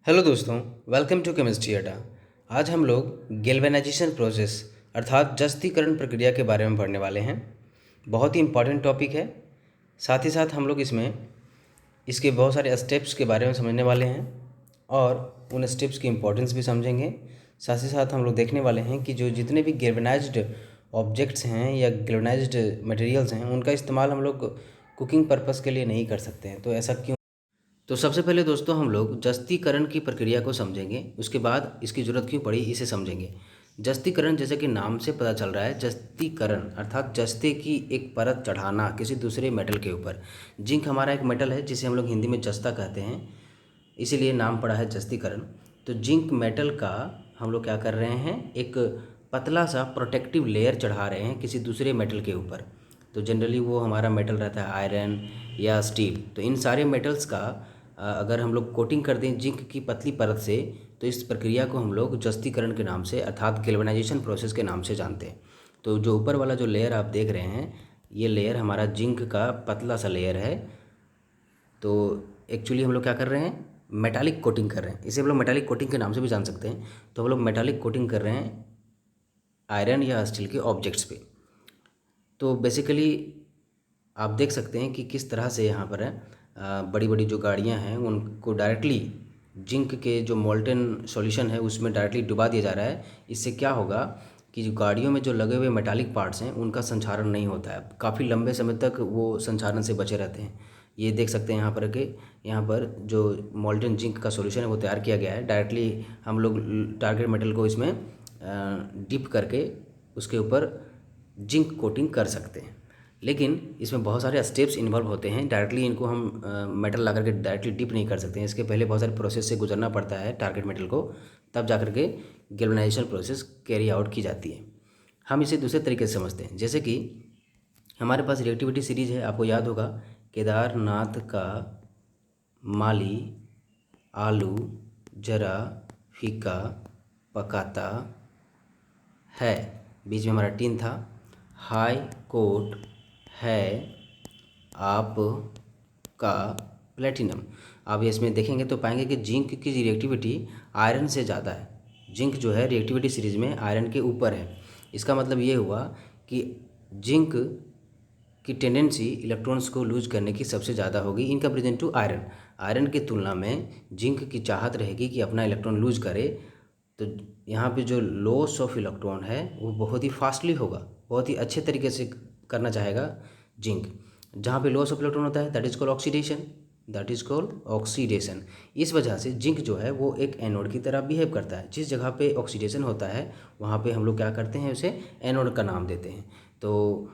Hello दोस्तों, welcome to chemistry अड्डा। आज हम लोग गैल्वेनाइजेशन प्रोसेस अर्थात जस्तीकरण प्रक्रिया के बारे में पढ़ने वाले हैं। बहुत ही इम्पॉर्टेंट टॉपिक है। साथ ही साथ हम लोग इसमें इसके बहुत सारे स्टेप्स के बारे में समझने वाले हैं और उन स्टेप्स की इम्पोर्टेंस भी समझेंगे। साथ ही साथ हम लोग देखने वाले हैं कि जो जितने भी गैल्वेनाइज्ड ऑब्जेक्ट्स हैं या गैल्वेनाइज्ड मटेरियल्स हैं उनका इस्तेमाल हम लोग कुकिंग पर्पस के लिए नहीं कर सकते हैं। तो ऐसा क्यों? तो सबसे पहले दोस्तों हम लोग जस्तीकरण की प्रक्रिया को समझेंगे, उसके बाद इसकी ज़रूरत क्यों पड़ी इसे समझेंगे। जस्तीकरण जैसे कि नाम से पता चल रहा है, जस्तीकरण अर्थात जस्ते की एक परत चढ़ाना किसी दूसरे मेटल के ऊपर। जिंक हमारा एक मेटल है जिसे हम लोग हिंदी में जस्ता कहते हैं, इसीलिए नाम पड़ा है जस्तीकरण। तो जिंक मेटल का हम लोग क्या कर रहे हैं, एक पतला सा प्रोटेक्टिव लेयर चढ़ा रहे हैं किसी दूसरे मेटल के ऊपर। तो जनरली वो हमारा मेटल रहता है आयरन या स्टील। तो इन सारे मेटल्स का अगर हम लोग कोटिंग कर दें जिंक की पतली परत से, तो इस प्रक्रिया को हम लोग जस्तीकरण के नाम से अर्थात गैल्वेनाइजेशन प्रोसेस के नाम से जानते हैं। तो जो ऊपर वाला जो लेयर आप देख रहे हैं, ये लेयर हमारा जिंक का पतला सा लेयर है। तो एक्चुअली हम लोग क्या कर रहे हैं, मेटालिक कोटिंग कर रहे हैं। इसे हम लोग मेटालिक कोटिंग के नाम से भी जान सकते हैं। तो हम लोग मेटालिक कोटिंग कर रहे हैं आयरन या स्टील के ऑब्जेक्ट्स पे। तो बेसिकली आप देख सकते हैं कि किस तरह से यहाँ पर है, बड़ी बड़ी जो गाड़ियाँ हैं उनको डायरेक्टली जिंक के जो मोल्टेन सॉल्यूशन है उसमें डायरेक्टली डुबा दिया जा रहा है। इससे क्या होगा कि जो गाड़ियों में जो लगे हुए मेटालिक पार्ट्स हैं उनका संक्षारण नहीं होता है, काफ़ी लंबे समय तक वो संक्षारण से बचे रहते हैं। ये देख सकते हैं यहाँ पर कि यहाँ पर जो मोल्टेन जिंक का सॉल्यूशन है वो तैयार किया गया है। डायरेक्टली हम लोग टारगेट मेटल को इसमें डिप करके उसके ऊपर जिंक कोटिंग कर सकते हैं। लेकिन इसमें बहुत सारे स्टेप्स इन्वॉल्व होते हैं, डायरेक्टली इनको हम मेटल ला करके डायरेक्टली डिप नहीं कर सकते हैं। इसके पहले बहुत सारे प्रोसेस से गुजरना पड़ता है टारगेट मेटल को, तब जा करके गैल्वेनाइजेशन प्रोसेस कैरी आउट की जाती है। हम इसे दूसरे तरीके से समझते हैं, जैसे कि हमारे पास रिएक्टिविटी सीरीज है। आपको याद होगा केदारनाथ का माली आलू जरा फीका पकाता है, बीच में हमारा टीन था। हाई कोर्ट है आप का प्लेटिनम। आप इसमें देखेंगे तो पाएंगे कि जिंक की रिएक्टिविटी आयरन से ज़्यादा है। जिंक जो है रिएक्टिविटी सीरीज में आयरन के ऊपर है। इसका मतलब ये हुआ कि जिंक की टेंडेंसी इलेक्ट्रॉन्स को लूज करने की सबसे ज़्यादा होगी इन कंपेरिजन टू आयरन। आयरन की तुलना में जिंक की चाहत रहेगी कि अपना इलेक्ट्रॉन लूज करे। तो यहाँ पे जो लॉस ऑफ इलेक्ट्रॉन है वो बहुत ही फास्टली होगा, बहुत ही अच्छे तरीके से करना चाहेगा जिंक। जहाँ पे लॉस ऑफ इलेक्ट्रॉन होता है that is called oxidation, that is called oxidation. इस वजह से जिंक जो है वो एक एनोड की तरह बिहेव करता है। जिस जगह पे ऑक्सीडेशन होता है वहाँ पे हम लोग क्या करते हैं, उसे एनोड का नाम देते हैं। तो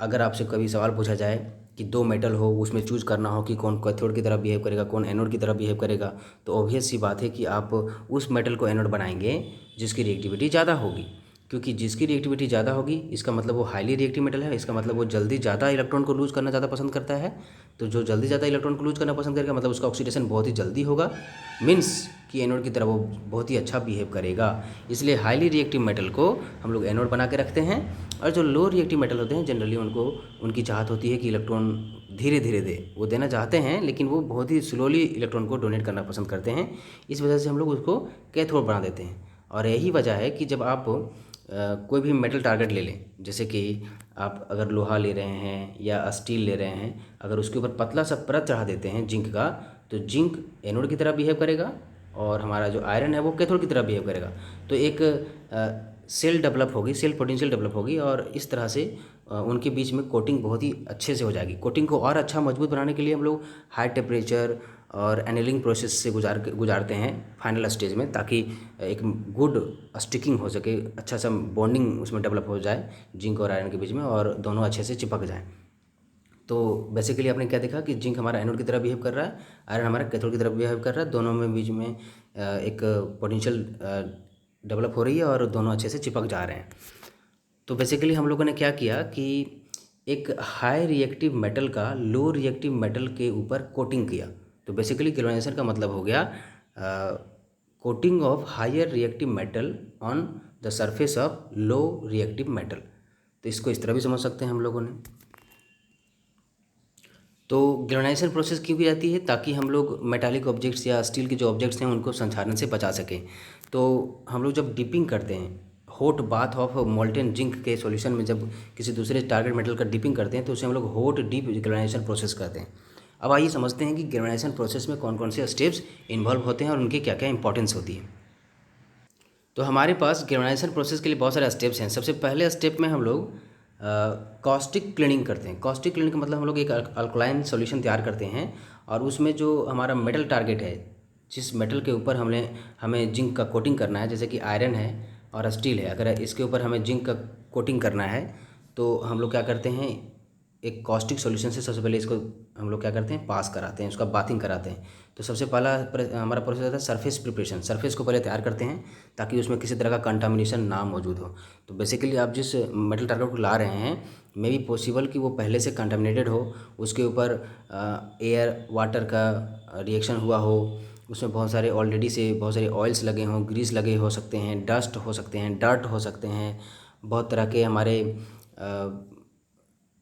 अगर आपसे कभी सवाल पूछा जाए कि दो मेटल हो, उसमें चूज करना हो कि कौन कैथोड की तरह बिहेव करेगा कौन एनोड की तरह बिहेव करेगा, तो ऑब्वियस सी बात है कि आप उस मेटल को एनोड बनाएंगे जिसकी रिएक्टिविटी ज़्यादा होगी। क्योंकि जिसकी रिएक्टिविटी ज़्यादा होगी इसका मतलब वो हाईली रिएक्टिव मेटल है, इसका मतलब वो जल्दी ज़्यादा इलेक्ट्रॉन को लूज करना ज़्यादा पसंद करता है। तो जो जल्दी ज़्यादा इलेक्ट्रॉन को लूज करना पसंद करेगा मतलब उसका ऑक्सीडेशन बहुत ही जल्दी होगा, मीन्स कि एनोड की तरह वो बहुत ही अच्छा बिहेव करेगा। इसलिए हाईली रिएक्टिव मेटल को हम लोग एनोड बना के रखते हैं। और जो लो रिएक्टिव मेटल होते हैं जनरली उनको उनकी चाहत होती है कि इलेक्ट्रॉन धीरे धीरे दे, वो देना चाहते हैं लेकिन वो बहुत ही स्लोली इलेक्ट्रॉन को डोनेट करना पसंद करते हैं। इस वजह से हम लोग उसको कैथोड बना देते हैं। और यही वजह है कि जब आप कोई भी मेटल टारगेट ले लें, जैसे कि आप अगर लोहा ले रहे हैं या स्टील ले रहे हैं, अगर उसके ऊपर पतला सा परत चढ़ा देते हैं जिंक का, तो जिंक एनोड की तरह बिहेव करेगा और हमारा जो आयरन है वो कैथोड की तरह बिहेव करेगा। तो एक सेल डेवलप होगी, सेल पोटेंशियल डेवलप होगी और इस तरह से उनके बीच में कोटिंग बहुत ही अच्छे से हो जाएगी। कोटिंग को और अच्छा मजबूत बनाने के लिए हम लोग हाई टेम्परेचर और एनेलिंग प्रोसेस से गुजारते हैं फाइनल स्टेज में, ताकि एक गुड स्टिकिंग हो सके, अच्छा सा बॉन्डिंग उसमें डेवलप हो जाए जिंक और आयरन के बीच में और दोनों अच्छे से चिपक जाएँ। तो बेसिकली आपने क्या देखा कि जिंक हमारा एनोड की तरह बिहेव कर रहा है, आयरन हमारा कैथोड की तरह बिहेव कर रहा है। दोनों में बीच में एक पोटेंशियल डेवलप हो रही है और दोनों अच्छे से चिपक जा रहे हैं। तो बेसिकली हम लोगों ने क्या किया कि एक हाई रिएक्टिव मेटल का लो रिएक्टिव मेटल के ऊपर कोटिंग किया। तो बेसिकली गैल्वेनाइजेशन का मतलब हो गया coating of higher reactive metal on the surface of low reactive metal. तो इसको इस तरह भी समझ सकते हैं हम लोगों ने। तो गैल्वेनाइजेशन प्रोसेस क्यों की जाती है, ताकि हम लोग मेटालिक ऑब्जेक्ट्स या स्टील के जो ऑब्जेक्ट्स हैं उनको संक्षारण से बचा सकें। तो हम लोग जब डिपिंग करते हैं hot bath of molten zinc के सॉल्यूशन में, जब किसी दूसरे टारगेट मेटल का डिपिंग करते हैं तो उसे हम लोग हॉट डीप गैल्वेनाइजेशन प्रोसेस करते हैं। अब आइए समझते हैं कि गैल्वेनाइजेशन प्रोसेस में कौन कौन से स्टेप्स इन्वॉल्व होते हैं और उनकी क्या क्या इंपॉर्टेंस होती है। तो हमारे पास गैल्वेनाइजेशन प्रोसेस के लिए बहुत सारे स्टेप्स हैं। सबसे पहले स्टेप में हम लोग कॉस्टिक क्लीनिंग करते हैं। कॉस्टिक क्लीनिंग का मतलब हम लोग एक अल्कलाइन सॉल्यूशन तैयार करते हैं और उसमें जो हमारा मेटल टारगेट है, जिस मेटल के ऊपर हमें जिंक का कोटिंग करना है, जैसे कि आयरन है और स्टील है, अगर इसके ऊपर हमें जिंक का कोटिंग करना है तो हम लोग क्या करते हैं, एक कॉस्टिक सॉल्यूशन से सबसे पहले इसको हम लोग क्या करते हैं, पास कराते हैं, उसका बाथिंग कराते हैं। तो सबसे पहला हमारा प्रोसेस होता है सरफेस प्रिपरेशन। सरफेस को पहले तैयार करते हैं ताकि उसमें किसी तरह का कंटामिनेशन ना मौजूद हो। तो बेसिकली आप जिस मेटल टारगेट को ला रहे हैं, मे बी पॉसिबल कि वो पहले से कंटामिनेटेड हो, उसके ऊपर एयर वाटर का रिएक्शन हुआ हो, उसमें बहुत सारे ऑलरेडी से बहुत सारे ऑयल्स लगे हों, ग्रीस लगे हो सकते हैं, डस्ट हो सकते हैं, डर्ट हो सकते हैं, बहुत तरह के हमारे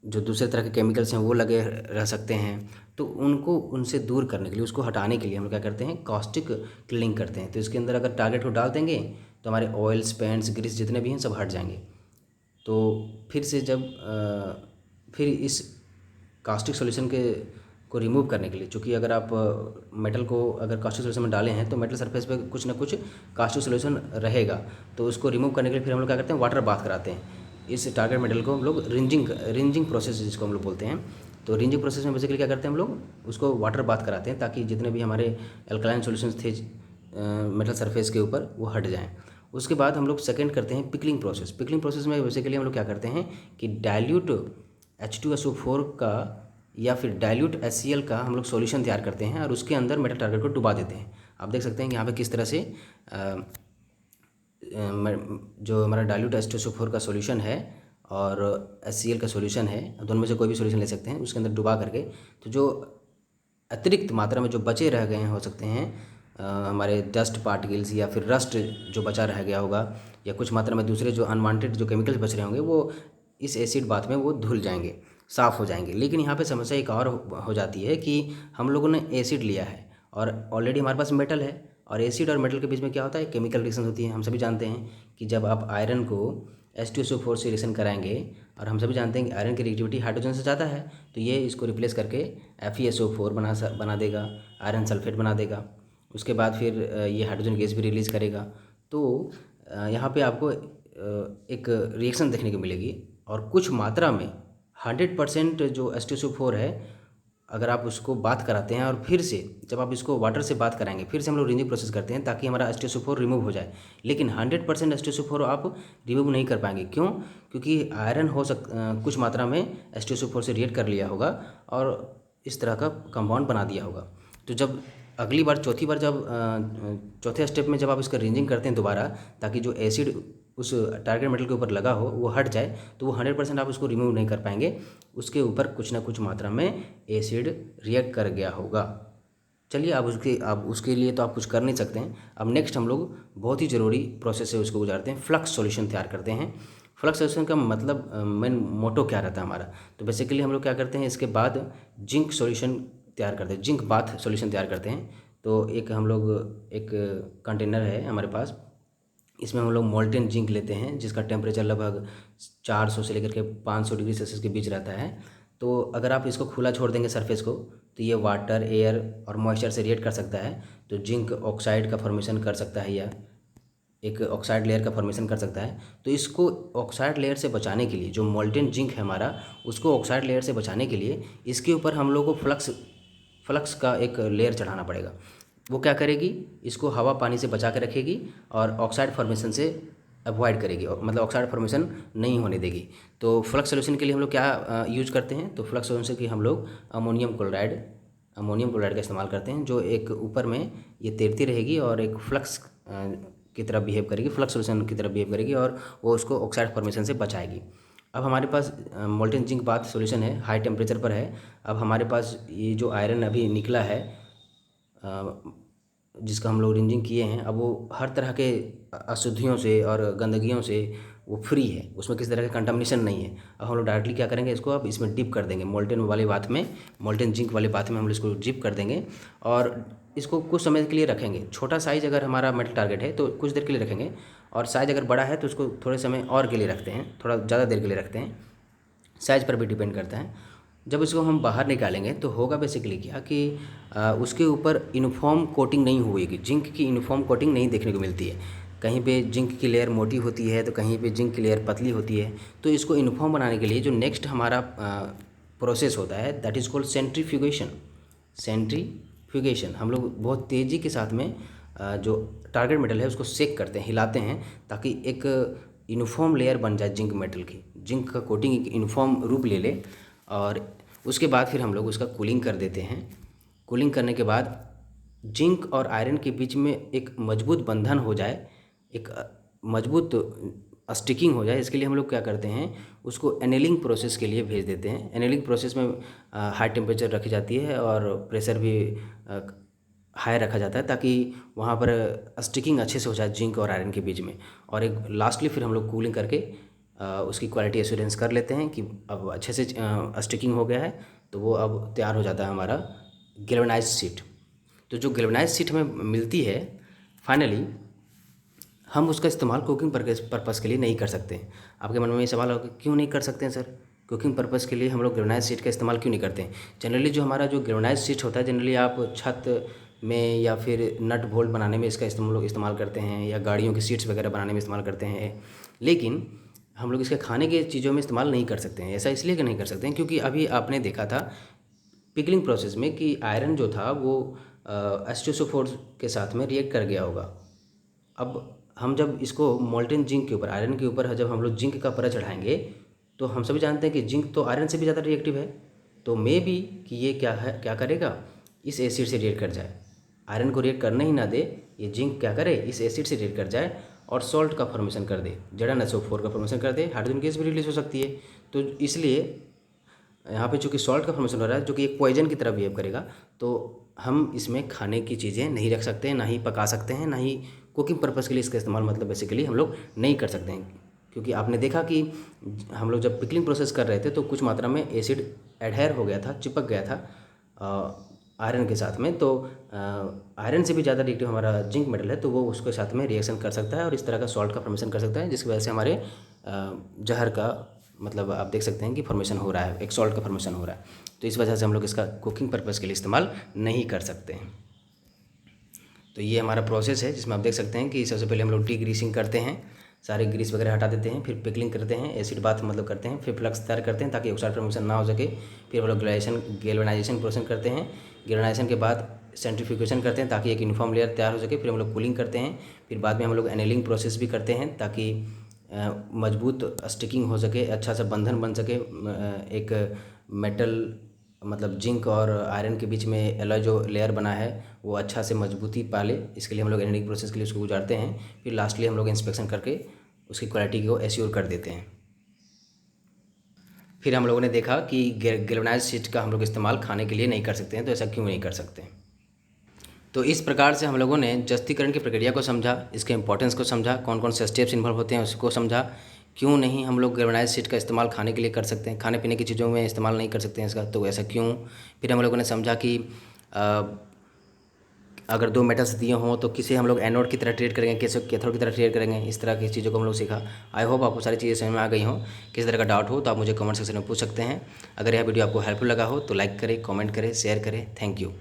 जो दूसरे तरह के केमिकल्स हैं वो लगे रह सकते हैं। तो उनको उनसे दूर करने के लिए, उसको हटाने के लिए हम लोग क्या करते हैं, कॉस्टिक क्लीनिंग करते हैं। तो इसके अंदर अगर टारगेट को डाल देंगे तो हमारे ऑयल्स, पेंट्स, ग्रीस जितने भी हैं सब हट जाएंगे। तो फिर से जब फिर इस कास्टिक सॉल्यूशन के को रिमूव करने के लिए, चूँकि अगर आप मेटल को अगर कास्टिक सॉल्यूशन में डाले हैं तो मेटल सरफेस पे कुछ ना कुछ कास्टिक सॉल्यूशन रहेगा। तो उसको रिमूव करने के लिए फिर हम लोग क्या करते हैं, वाटर बाथ कराते हैं। इस टारगेट मेटल को हम लोग रिंजिंग प्रोसेस जिसको हम लोग बोलते हैं। तो रिंजिंग प्रोसेस में बेसिकली क्या करते हैं, हम लोग उसको वाटर बाथ कराते हैं ताकि जितने भी हमारे अल्कलाइन सॉल्यूशंस थे मेटल सरफेस के ऊपर वो हट जाएँ। उसके बाद हम लोग सेकेंड करते हैं पिकलिंग प्रोसेस। पिकलिंग प्रोसेस में बेसिकली हम लोग क्या करते हैं कि डाइल्यूट H2SO4 का या फिर डाइल्यूट HCl का हम लोग सॉल्यूशन तैयार करते हैं और उसके अंदर मेटल टारगेट को डुबा देते हैं। आप देख सकते हैं कि यहाँ पे किस तरह से जो हमारा डाइल्यूट H2SO4 का सॉल्यूशन है और HCl का सॉल्यूशन है, दोनों में से कोई भी सॉल्यूशन ले सकते हैं, उसके अंदर डुबा करके तो जो अतिरिक्त मात्रा में जो बचे रह गए हैं हो सकते हैं हमारे डस्ट पार्टिकल्स या फिर रस्ट जो बचा रह गया होगा, या कुछ मात्रा में दूसरे जो अनवांटेड जो केमिकल्स बच रहे होंगे वो इस एसिड बाथ में वो धुल जाएंगे, साफ़ हो जाएंगे। लेकिन यहाँ पे समस्या एक और हो जाती है कि हम लोगों ने एसिड लिया है और ऑलरेडी हमारे पास मेटल है, और एसिड और मेटल के बीच में क्या होता है, केमिकल रिएक्शन होती है। हम सभी जानते हैं कि जब आप आयरन को H2SO4 से रिएक्शन कराएंगे, और हम सभी जानते हैं कि आयरन की रिएक्टिविटी हाइड्रोजन से ज़्यादा है, तो ये इसको रिप्लेस करके FeSO4 बना देगा, आयरन सल्फेट बना देगा। उसके बाद फिर ये हाइड्रोजन गैस भी रिलीज़ करेगा। तो यहाँ पे आपको एक रिएक्शन देखने को मिलेगी, और कुछ मात्रा में 100% जो H2SO4 है, अगर आप उसको बात कराते हैं और फिर से जब आप इसको वाटर से बात कराएंगे, फिर से हम लोग रिंजिंग प्रोसेस करते हैं ताकि हमारा H2SO4 रिमूव हो जाए। लेकिन 100% H2SO4 आप रिमूव नहीं कर पाएंगे। क्यों? क्योंकि आयरन कुछ मात्रा में H2SO4 से रिएक्ट कर लिया होगा और इस तरह का कंपाउंड बना दिया होगा। तो जब अगली बार चौथी बार जब चौथे स्टेप में जब आप इसका रिंजिंग करते हैं दोबारा, ताकि जो एसिड उस टारगेट मेटल के ऊपर लगा हो वो हट जाए, तो वो 100% आप उसको रिमूव नहीं कर पाएंगे, उसके ऊपर कुछ ना कुछ मात्रा में एसिड रिएक्ट कर गया होगा। चलिए, अब उसके लिए तो आप कुछ कर नहीं सकते हैं। अब नेक्स्ट हम लोग बहुत ही ज़रूरी प्रोसेस है उसको गुजारते हैं, फ्लक्स सॉल्यूशन तैयार करते हैं। फ्लक्स सॉल्यूशन का मतलब मेन मोटो क्या रहता है हमारा, तो बेसिकली हम लोग क्या करते हैं, इसके बाद जिंक सॉल्यूशन तैयार करते हैं, जिंक बाथ सॉल्यूशन तैयार करते हैं। तो एक हम लोग एक कंटेनर है हमारे पास, इसमें हम लोग मोल्टेन जिंक लेते हैं जिसका टेम्परेचर लगभग 400 से लेकर के 500 डिग्री सेल्सियस के बीच रहता है। तो अगर आप इसको खुला छोड़ देंगे सरफेस को, तो ये वाटर, एयर और मॉइस्चर से रिएक्ट कर सकता है, तो जिंक ऑक्साइड का फॉर्मेशन कर सकता है, या एक ऑक्साइड लेयर का फॉर्मेशन कर सकता है। तो इसको ऑक्साइड लेयर से बचाने के लिए, जो मोल्टेन जिंक है हमारा, उसको ऑक्साइड लेयर से बचाने के लिए इसके ऊपर हम लोग को फ्लक्स का एक लेयर चढ़ाना पड़ेगा। वो क्या करेगी, इसको हवा पानी से बचा के रखेगी और ऑक्साइड फॉर्मेशन से अवॉइड करेगी, मतलब ऑक्साइड फॉर्मेशन नहीं होने देगी। तो फ्लक्स सॉल्यूशन के लिए हम लोग क्या यूज करते हैं, तो फ्लक्स सॉल्यूशन की हम लोग अमोनियम क्लोराइड का इस्तेमाल करते हैं, जो एक ऊपर में ये तैरती रहेगी और एक फ्लक्स की तरह बिहेव करेगी, फ्लक्स सॉल्यूशन की तरह बिहेव करेगी, और वो उसको ऑक्साइड फॉर्मेशन से बचाएगी। अब हमारे पास मोल्टेन जिंक बाथ सॉल्यूशन है, हाई टेम्परेचर पर है। अब हमारे पास ये जो आयरन अभी निकला है जिसका हम लोग रिंजिंग किए हैं, अब वो हर तरह के अशुद्धियों से और गंदगियों से वो फ्री है, उसमें किसी तरह का कंटामिनेशन नहीं है। अब हम लोग डायरेक्टली क्या करेंगे, इसको अब इसमें डिप कर देंगे मोल्टेन वाले बाथ में, मोल्टेन जिंक वाले बाथ में हम लोग इसको डिप कर देंगे और इसको कुछ समय के लिए रखेंगे। छोटा साइज़ अगर हमारा मेटल टारगेट है तो कुछ देर के लिए रखेंगे, और साइज़ अगर बड़ा है तो उसको थोड़े समय और के लिए रखते हैं, थोड़ा ज़्यादा देर के लिए रखते हैं, साइज़ पर भी डिपेंड करता है। जब इसको हम बाहर निकालेंगे तो होगा बेसिकली क्या कि उसके ऊपर यूनिफॉर्म कोटिंग नहीं हुएगी, जिंक की यूनिफॉर्म कोटिंग नहीं देखने को मिलती है। कहीं पे जिंक की लेयर मोटी होती है तो कहीं पे जिंक की लेयर पतली होती है। तो इसको यूनिफॉर्म बनाने के लिए जो नेक्स्ट हमारा प्रोसेस होता है that is called centrifugation. Centrifugation हम लोग बहुत तेज़ी के साथ में जो टारगेट मेटल है उसको सेक करते हैं, हिलाते हैं, ताकि एक यूनिफॉर्म लेयर बन जाए जिंक मेटल की, जिंक का कोटिंग एक यूनिफॉर्म रूप ले ले। और उसके बाद फिर हम लोग उसका कूलिंग कर देते हैं। कूलिंग करने के बाद जिंक और आयरन के बीच में एक मजबूत बंधन हो जाए, एक मजबूत स्टिकिंग हो जाए, इसके लिए हम लोग क्या करते हैं, उसको एनेलिंग प्रोसेस के लिए भेज देते हैं। एनेलिंग प्रोसेस में हाई टेम्परेचर रखी जाती है और प्रेशर भी हाई रखा जाता है, ताकि वहाँ पर स्टिकिंग अच्छे से हो जाए जिंक और आयरन के बीच में। और एक लास्टली फिर हम लोग कूलिंग करके उसकी क्वालिटी एश्योरेंस कर लेते हैं कि अब अच्छे से स्टिकिंग हो गया है, तो वो अब तैयार हो जाता है हमारा गैल्वेनाइज्ड शीट। तो जो गैल्वेनाइज्ड शीट हमें मिलती है फाइनली, हम उसका इस्तेमाल कुकिंग पर्पज़ के लिए नहीं कर सकते हैं। आपके मन में ये सवाल होगा क्यों नहीं कर सकते हैं सर, कुकिंग पर्पज़ के लिए हम लोग गैल्वेनाइज्ड शीट का इस्तेमाल क्यों नहीं करते हैं। जनरली जो हमारा जो गैल्वेनाइज्ड शीट होता है, जनरली आप छत में या फिर नट बोल्ट बनाने में इसका इस्तेमाल करते हैं, या गाड़ियों की सीट्स वगैरह बनाने में इस्तेमाल करते हैं। लेकिन हम लोग इसके खाने की चीज़ों में इस्तेमाल नहीं कर सकते हैं। ऐसा इसलिए कि नहीं कर सकते हैं क्योंकि अभी आपने देखा था पिकलिंग प्रोसेस में कि आयरन जो था वो H2SO4 के साथ में रिएक्ट कर गया होगा। अब हम जब इसको मोल्टेन जिंक के ऊपर, आयरन के ऊपर जब हम लोग जिंक का परत चढ़ाएंगे, तो हम सभी जानते हैं कि जिंक तो आयरन से भी ज़्यादा रिएक्टिव है। तो मे बी कि ये क्या है, क्या करेगा, इस एसिड से रिएक्ट कर जाए, आयरन को रिएक्ट करने ही ना दे, ये जिंक क्या करे, इस एसिड से रिएक्ट कर जाए और सॉल्ट का फॉर्मेशन कर दे, ZnSO4 का फॉर्मेशन कर दे, हाइड्रोजन गैस भी रिलीज हो सकती है। तो इसलिए यहाँ पे चूँकि सॉल्ट का फॉर्मेशन हो रहा है जो कि एक पॉइजन की तरह बिहेव करेगा, तो हम इसमें खाने की चीज़ें नहीं रख सकते हैं, ना ही पका सकते हैं, ना ही कुकिंग पर्पज़ के लिए इसका इस्तेमाल मतलब बेसिकली हम लोग नहीं कर सकते हैं। क्योंकि आपने देखा कि हम लोग जब पिकलिंग प्रोसेस कर रहे थे तो कुछ मात्रा में एसिड एडहेयर हो गया था, चिपक गया था आयरन के साथ में। तो आयरन से भी ज़्यादा रिएक्टिव हमारा जिंक मेटल है, तो वो उसके साथ में रिएक्शन कर सकता है और इस तरह का सॉल्ट का फॉर्मेशन कर सकता है, जिसकी वजह से हमारे जहर का मतलब आप देख सकते हैं कि फॉर्मेशन हो रहा है, एक सॉल्ट का फॉर्मेशन हो रहा है। तो इस वजह से हम लोग इसका कुकिंग पर्पज़ के लिए इस्तेमाल नहीं कर सकते हैं। तो ये हमारा प्रोसेस है जिसमें आप देख सकते हैं कि सबसे पहले हम लोग डी ग्रीसिंग करते हैं, सारे ग्रीस वगैरह हटा देते हैं, फिर पिकलिंग करते हैं, एसिड बाथ मतलब करते हैं, फिर फ्लक्स तैयार करते हैं ताकि ऑक्साइड फॉर्मेशन ना हो सके। फिर हम लोग गैल्वेनाइजेशन प्रोसेस करते हैं। गैल्वेनाइजेशन के बाद सेंट्रीफ्यूगेशन करते हैं ताकि एक यूनिफॉर्म लेयर तैयार हो सके। फिर हम लोग कूलिंग करते हैं। फिर बाद में हम लोग एनेलिंग प्रोसेस भी करते हैं ताकि मजबूत स्टिकिंग हो सके, अच्छा सा बंधन बन सके, एक मेटल मतलब जिंक और आयरन के बीच में एलॉय जो लेयर बना है वो अच्छा से मजबूती पाले। इसके लिए हम लोग एनेलिंग प्रोसेस के लिए उसको गुजारते हैं। फिर लास्टली हम लोग इंस्पेक्शन करके उसकी क्वालिटी को एश्योर कर देते हैं। फिर हम लोगों ने देखा कि गैल्वेनाइज्ड शीट का हम लोग इस्तेमाल खाने के लिए नहीं कर सकते हैं, तो ऐसा क्यों नहीं कर सकते। तो इस प्रकार से हम लोगों ने जस्तीकरण की प्रक्रिया को समझा, इसके इंपॉर्टेंस को समझा, कौन कौन से स्टेप्स इन्वॉल्व होते हैं उसको समझा, क्यों नहीं हम लोग गैल्वेनाइज्ड शीट का इस्तेमाल खाने के लिए कर सकते हैं, खाने पीने की चीज़ों में इस्तेमाल नहीं कर सकते हैं इसका, तो ऐसा क्यों। फिर हम लोगों ने समझा कि अगर दो मेटल्स दिए हों तो किसे हम लोग एनोड की तरह ट्रीट करेंगे, कैसे कैथोड की तरह ट्रीट करेंगे, इस तरह की चीज़ों को हम लोग सीखा। आई होप आपको सारी चीज़ें समझ में आ गई हों। किसी तरह का डाउट हो तो आप मुझे कमेंट सेक्शन में पूछ सकते हैं। अगर यह वीडियो आपको हेल्पफुल लगा हो तो लाइक करें, कमेंट करें, शेयर करें। Thank you.